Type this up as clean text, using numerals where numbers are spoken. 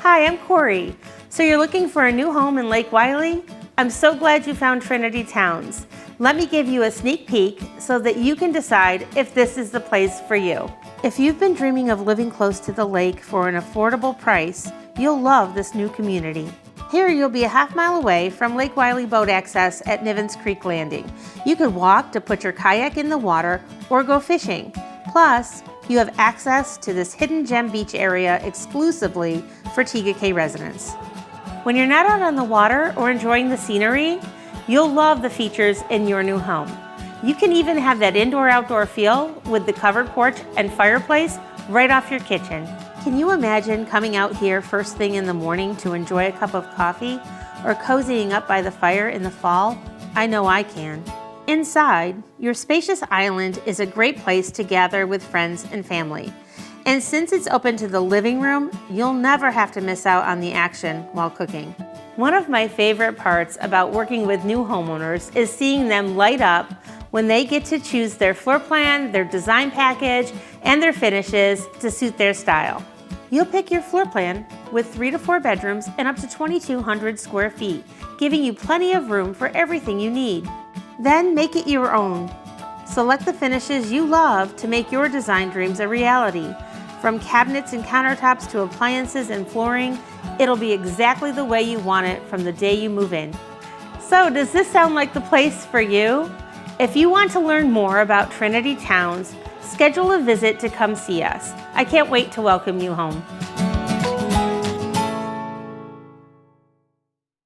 Hi, I'm Corey. So you're looking for a new home in Lake Wylie? I'm so glad you found Trinity Towns. Let me give you a sneak peek so that you can decide if this is the place for you. If you've been dreaming of living close to the lake for an affordable price, you'll love this new community. Here you'll be a half-mile away from Lake Wylie boat access at Nivens Creek Landing. You could walk to put your kayak in the water or go fishing. Plus, you have access to this hidden gem beach area exclusively for TGK residents. When you're not out on the water or enjoying the scenery, you'll love the features in your new home. You can even have that indoor-outdoor feel with the covered porch and fireplace right off your kitchen. Can you imagine coming out here first thing in the morning to enjoy a cup of coffee or cozying up by the fire in the fall? I know I can. Inside, your spacious island is a great place to gather with friends and family. And since it's open to the living room, you'll never have to miss out on the action while cooking. One of my favorite parts about working with new homeowners is seeing them light up when they get to choose their floor plan, their design package, and their finishes to suit their style. You'll pick your floor plan with 3 to 4 bedrooms and up to 2,200 square feet, giving you plenty of room for everything you need. Then make it your own. Select the finishes you love to make your design dreams a reality. From cabinets and countertops to appliances and flooring, it'll be exactly the way you want it from the day you move in. So does this sound like the place for you? If you want to learn more about Trinity Towns, schedule a visit to come see us. I can't wait to welcome you home.